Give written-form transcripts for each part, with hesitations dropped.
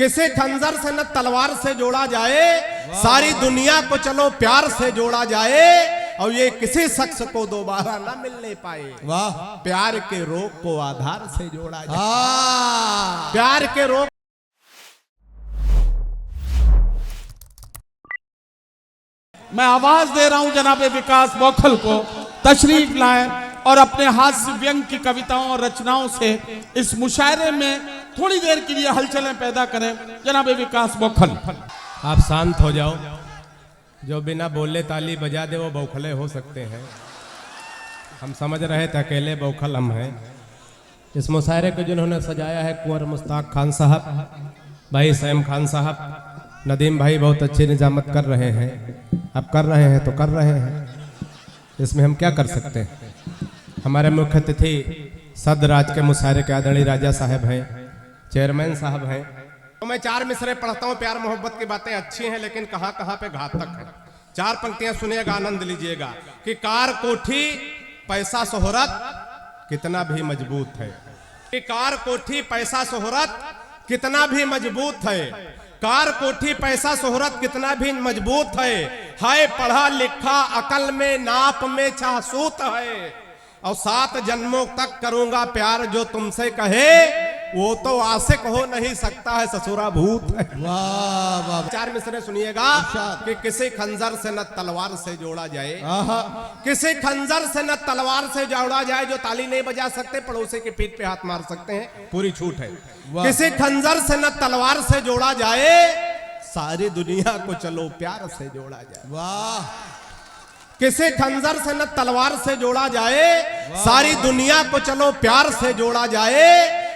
किसी खंजर से न तलवार से जोड़ा जाए, सारी दुनिया को चलो प्यार से जोड़ा जाए, और ये किसी शख्स को दोबारा न मिलने पाए। वाह। प्यार के रोग को आधार से जोड़ा जाए। प्यार के रोग मैं आवाज दे रहा हूं जनाब विकास बौखल को तशरीफ लाएं और अपने हास्य व्यंग की कविताओं और रचनाओं से इस मुशायरे में थोड़ी देर के लिए हलचलें पैदा करें। जनाब विकास बौखल। आप शांत हो जाओ। जो बिना बोले ताली बजा दे वो बौखले हो सकते हैं। हम समझ रहे थे अकेले बौखल हम हैं। इस मुशायरे को जिन्होंने सजाया है कुंवर मुश्ताक खान साहब, भाई सैम खान साहब, नदीम भाई बहुत अच्छी निजामत कर रहे हैं। अब कर रहे हैं तो कर रहे हैं, इसमें हम क्या कर सकते हैं। हमारे मुख्य अतिथि सदराज के मुशायरे के आदरणीय राजा साहब हैं, चेयरमैन साहब हैं। तो मैं 4 मिसरे पढ़ता हूँ। प्यार मोहब्बत की बातें अच्छी हैं लेकिन कहाँ कहाँ पे घातक है। 4 पंक्तियां सुनिएगा, आनंद लीजिएगा। कि कार कोठी पैसा शोहरत कितना भी मजबूत है। कि कार कोठी पैसा शोहरत कितना भी मजबूत है। कार कोठी पैसा शोहरत कितना भी मजबूत है पढ़ा लिखा अकल में नाप में चाहसूत है। और 7 जन्मों तक करूंगा प्यार जो तुमसे कहे, वो तो आशिक हो नहीं सकता है ससुरा भूत है। वाह वाह। 4 मिसरे सुनिएगा। कि किसी खंजर से न तलवार से जोड़ा जाए, किसी खंजर से न तलवार से जोड़ा जाए। जो ताली नहीं बजा सकते पड़ोसी की पीठ पे हाथ मार सकते हैं, पूरी छूट है। किसी खंजर से न तलवार से जोड़ा जाए, सारी दुनिया को चलो प्यार से जोड़ा जाए। वाह। किसी खंजर से न तलवार से जोड़ा जाए, सारी दुनिया को चलो प्यार से जोड़ा जाए,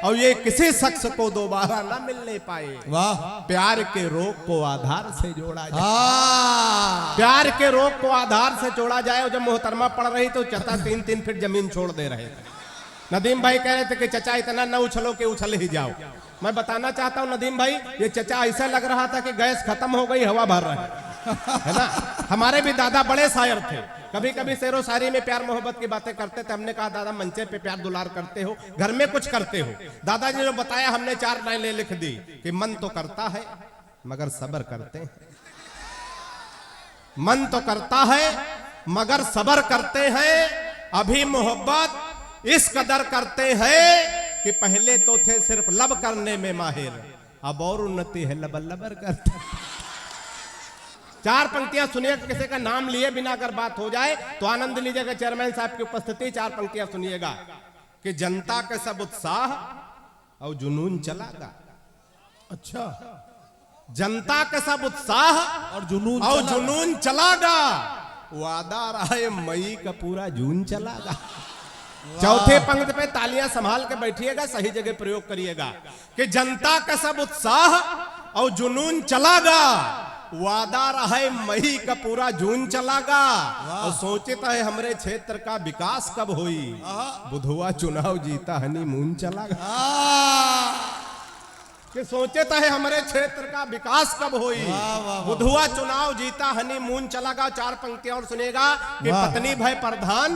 और ये किसी शख्स को दोबारा न मिलने पाए। वाह। प्यार के रोग को आधार से जोड़ा जाए। प्यार के रोग को आधार से जोड़ा जाए। और जब मोहतरमा पढ़ रही तो चचा 3-3 फीट जमीन छोड़ दे रहे थे। नदीम भाई कह रहे थे कि चचा इतना न उछलो कि उछल ही जाओ। मैं बताना चाहता हूं नदीम भाई, ये चचा ऐसा लग रहा था कि गैस खत्म हो गई, हवा भर रहे है ना। हमारे भी दादा बड़े शायर थे। कभी कभी शेरो शायरी में प्यार मोहब्बत की बातें करते थे। हमने कहा दादा मंचे पे प्यार दुलार करते हो, घर में कुछ करते हो। दादाजी ने जो बताया हमने 4 लाइनें लिख दी कि मन तो करता है मगर सब्र करते हैं। मन तो करता है मगर सब्र करते हैं। अभी मोहब्बत इस कदर करते हैं कि पहले तो थे सिर्फ लब करने में माहिर, अब और उन्नति है लबर करते। 4 पंक्तियां सुनिए। किसी का नाम लिए बिना अगर बात हो जाए तो आनंद लीजिएगा। चेयरमैन साहब की उपस्थिति। 4 पंक्तियां सुनिएगा। कि जनता का सब उत्साह और जुनून चलागा। अच्छा। जनता का सब उत्साह और जुनून चलागा। वादा रहा है मई का पूरा जून चलागा। चौथे पंक्ति पे तालियां संभाल के बैठिएगा, सही जगह प्रयोग करिएगा। कि जनता का सब उत्साह और जुनून चलागा, वादा रहे मई का पूरा जून चलागा। और सोचता है हमरे क्षेत्र का विकास कब होई, बुधवा चुनाव जीता हनीमून चलागा। कि सोचता है हमारे क्षेत्र का विकास कब होई, बुधवा चुनाव जीता हनीमून चलागा। 4 पंक्तियां और सुनेगा। कि पत्नी भाई प्रधान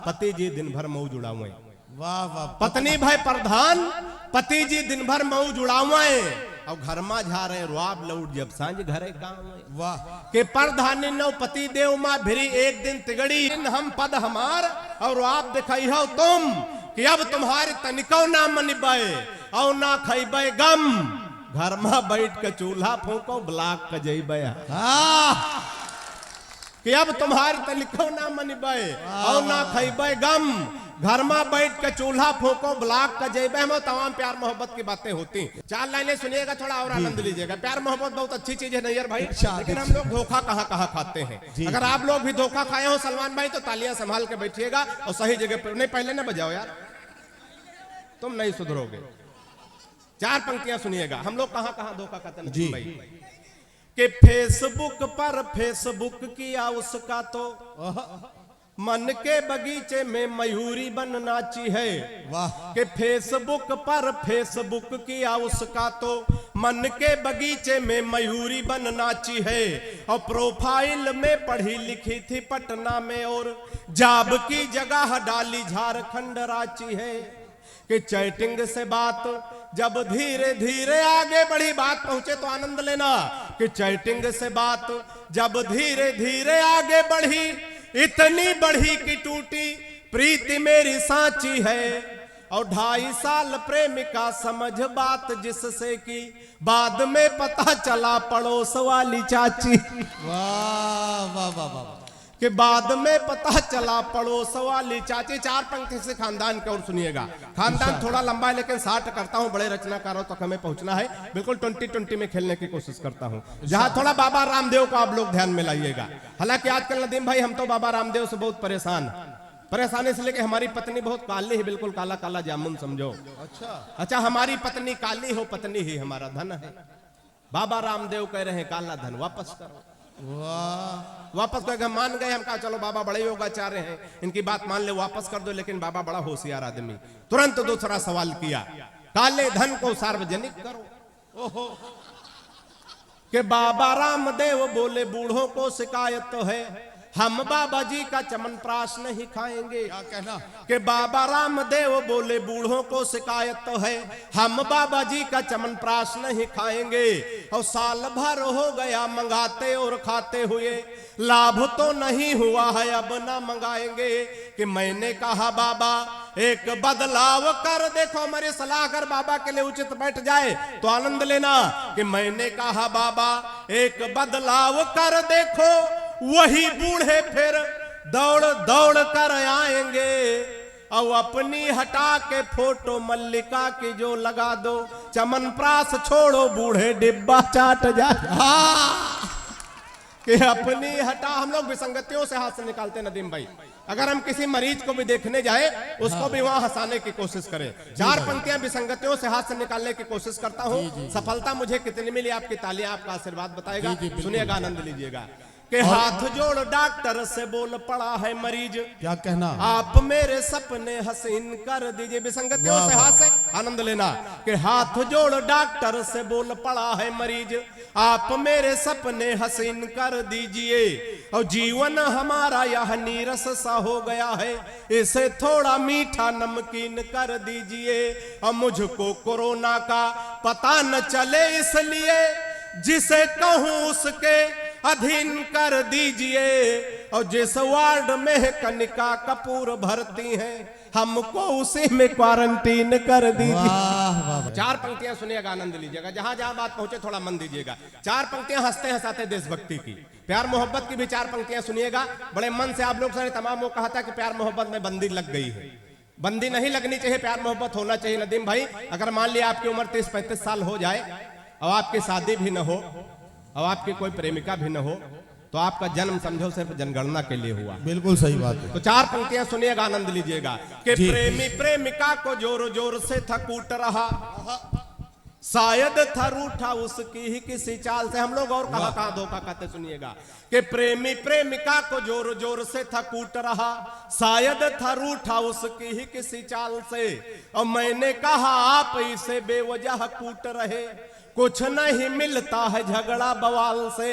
पति जी दिन भर मऊ जुड़ावे। वाह वाह। पत्नी भाई प्रधान पति जी दिन भर मऊ जुड़ावे, और घर में जा रहे रुआब लौट जब सांझ घरे गाँव। वाह। के परधानी नौ पति देव माँ भिरी एक दिन तिगड़ी, हम पद हमार और आप दिखाई हो तुम, कि अब तुम्हारे तनिको ना मनबे और ना खैबे गम। घर में बैठ के चूल्हा फूको ब्लाक का जइबे। कि अब तुम्हारे तनिको ना मनबे और ना खैबे गम। घर में बैठ के चूल्हा फूको ब्लाक का जइबे में। तमाम प्यार मोहब्बत की बातें होती। 4 लाइनें सुनिएगा, थोड़ा और आनंद लीजिएगा। प्यार मोहब्बत बहुत अच्छी चीज है नैयर भाई, लेकिन हम लोग धोखा कहाँ कहाँ खाते हैं। अगर आप लोग भी धोखा खाए हो सलमान भाई तो तालियां संभाल के बैठिएगा और सही जगह पर। नहीं पहले ना बजाओ यार, तुम नहीं सुधरोगे। 4 पंक्तियां सुनिएगा। हम लोग कहाँ कहाँ धोखा खाते हैं जी भाई। कि फेसबुक पर फेसबुक किया उसका तो मन के बगीचे में मयूरी बन नाची है। वाह। कि फेसबुक पर फेसबुक किया उसका तो मन के बगीचे में मयूरी बन नाची है। और प्रोफाइल में पढ़ी लिखी थी पटना में और जॉब की जगह डाली झारखंड रांची है। कि चैटिंग से बात जब धीरे धीरे आगे बढ़ी, बात पहुंचे तो आनंद लेना, कि चैटिंग से बात जब धीरे धीरे आगे बढ़ी, इतनी बढ़ी कि टूटी प्रीति मेरी सांची है, और 2.5 साल प्रेमिका समझ बात जिससे कि बाद में पता चला पड़ोस वाली चाची। वाह वाह वाह वाह। कि बाद में पता चला पड़ोस वाली चाची। 4 पंक्ति से खानदान की ओर सुनिएगा। खानदान थोड़ा लंबा है लेकिन 60 करता हूं, बड़े रचनाकारों तक हमें पहुंचना है, बिल्कुल 20-20 में खेलने की कोशिश करता हूं, जहां थोड़ा बाबा रामदेव को आप लोग ध्यान में लाइएगा। हालांकि आजकल नदीम भाई हम तो बाबा रामदेव से बहुत परेशान इसलिए कि हमारी पत्नी बहुत काली है, बिल्कुल काला काला जामुन समझो। अच्छा हमारी पत्नी काली हो, पत्नी ही हमारा धन है। बाबा रामदेव कह रहे हैं काला धन वापस करो। वापस कर मान गए, हम कहा चलो बाबा बड़े योगाचार्य हैं, इनकी बात मान ले, वापस कर दो। लेकिन बाबा बड़ा होशियार आदमी, तुरंत दूसरा सवाल किया, काले धन को सार्वजनिक करो। ओहो कि बाबा रामदेव बोले बूढ़ों को शिकायत तो है, हम बाबा जी का चमनप्राश नहीं खाएंगे। क्या कहना? कि बाबा रामदेव बोले बूढ़ों को शिकायत तो है, हम बाबा जी का चमनप्राश नहीं खाएंगे। और साल भर हो गया मंगाते और खाते हुए, लाभ तो नहीं हुआ है, अब ना मंगाएंगे। कि मैंने कहा बाबा एक बदलाव कर देखो, हमारी सलाह अगर बाबा के लिए उचित बैठ जाए तो आनंद लेना। कि मैंने कहा बाबा एक बदलाव कर देखो, वही बूढ़े फिर दौड़ दौड़ कर आएंगे। और अपनी हटा के फोटो मल्लिका की जो लगा दो, चमनप्राश छोड़ो बूढ़े डिब्बा चाट जाए। कि अपनी हटा, हम लोग विसंगतियों से हाथ से निकालते नदीम भाई। अगर हम किसी मरीज को भी देखने जाए, उसको भी वहां हंसाने की कोशिश करें। 4 पंक्तियां विसंगतियों से हाथ से निकालने की कोशिश करता हूं। सफलता मुझे कितनी मिली, आपकी तालियां आपका आशीर्वाद बताएगा। सुनिएगा, आनंद लीजिएगा। कि हाथ जोड़ डॉक्टर से बोल पड़ा है मरीज, क्या कहना? आप मेरे सपने हसीन कर दीजिए। विसंगतियों से हाथ से आनंद लेना। कि हाथ जोड़ डॉक्टर से बोल पड़ा है मरीज, आप मेरे सपने हसीन कर दीजिए। और जीवन हमारा यह नीरस सा हो गया है, इसे थोड़ा मीठा नमकीन कर दीजिए। और मुझको कोरोना का पता न चले, इसलिए जिसे कहूं उसके अधीन कर दीजिए। और जिस वार्ड में कनिका कपूर भर्ती हैं, हमको उसी में क्वारंटीन कर दीजिए। 4 पंक्तियां सुनिएगा, आनंद लीजिएगा। जहां जहां बात पहुंचे थोड़ा मन दीजिएगा। 4 पंक्तियां हंसते हंसाते देशभक्ति की, प्यार मोहब्बत की भी 4 पंक्तियां सुनिएगा। बड़े मन से आप लोग सारे तमाम वो कहा था कि प्यार मोहब्बत में बंदी लग गई है। बंदी नहीं लगनी चाहिए, प्यार मोहब्बत होना चाहिए। नदीम भाई अगर मान लिया आपकी उम्र 30-35 साल हो जाए और आपकी शादी भी न हो और आपकी कोई प्रेमिका भी न हो, तो आपका जन्म समझो सिर्फ जनगणना के लिए हुआ। बिल्कुल सही बात है। तो 4 पंक्तियां सुनिएगा, आनंद लीजिएगा। कि प्रेमी प्रेमिका को जोर जोर से था कूट रहा, शायद था रूठा उसकी ही किसी चाल से। हम लोग और कहां धोखा खाते, सुनिएगा। कि प्रेमी प्रेमिका को जोर जोर से था कूट रहा, शायद था रूठा उसकी ही किसी चाल से। और मैंने कहा आप इसे बेवजह कूट रहे, कुछ नहीं मिलता है झगड़ा बवाल से।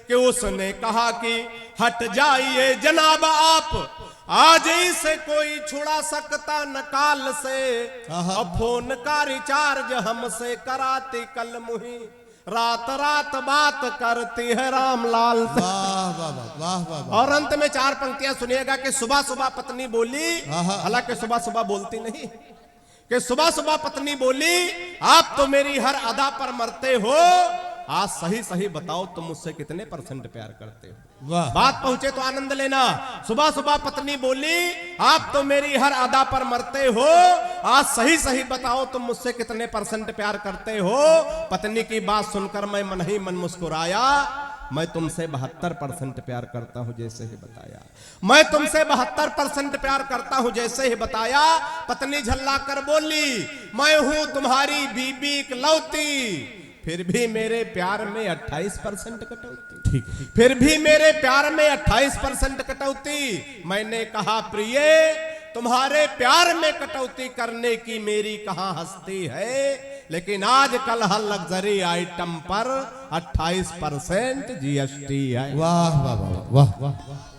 कि उसने कहा कि हट जाइए जनाब आप, आज इसे कोई छुड़ा सकता न काल से। और फोन का रिचार्ज हमसे कराती कल मुही, रात रात बात करती है रामलाल से। वाह वाह वाह वाह वाह। और अंत में 4 पंक्तियां सुनिएगा। कि सुबह सुबह पत्नी बोली, हालांकि सुबह सुबह बोलती नहीं, कि सुबह सुबह पत्नी बोली आप तो मेरी हर अदा पर मरते हो, आज सही सही बताओ तुम मुझसे कितने % प्यार करते हो। वाह। बात पहुंचे तो आनंद लेना। सुबह सुबह पत्नी बोली आप तो मेरी हर अदा पर मरते हो, आज सही सही बताओ तुम मुझसे कितने % प्यार करते हो। पत्नी की बात सुनकर मैं मन ही मन मुस्कुराया, मैं तुमसे 72% प्यार करता हूं जैसे ही बताया। मैं तुमसे 72% प्यार करता हूं जैसे ही बताया। पत्नी झल्ला कर बोली मैं हूं तुम्हारी बीबी इकलौती, फिर भी मेरे प्यार में 28% कटौती। ठीक। फिर भी मेरे प्यार में 28% कटौती। मैंने कहा प्रिय तुम्हारे प्यार में कटौती करने की मेरी कहां हस्ती है, लेकिन आजकल हर लग्जरी आइटम पर 28% GST है। वाह वाह वाह वाह वाह।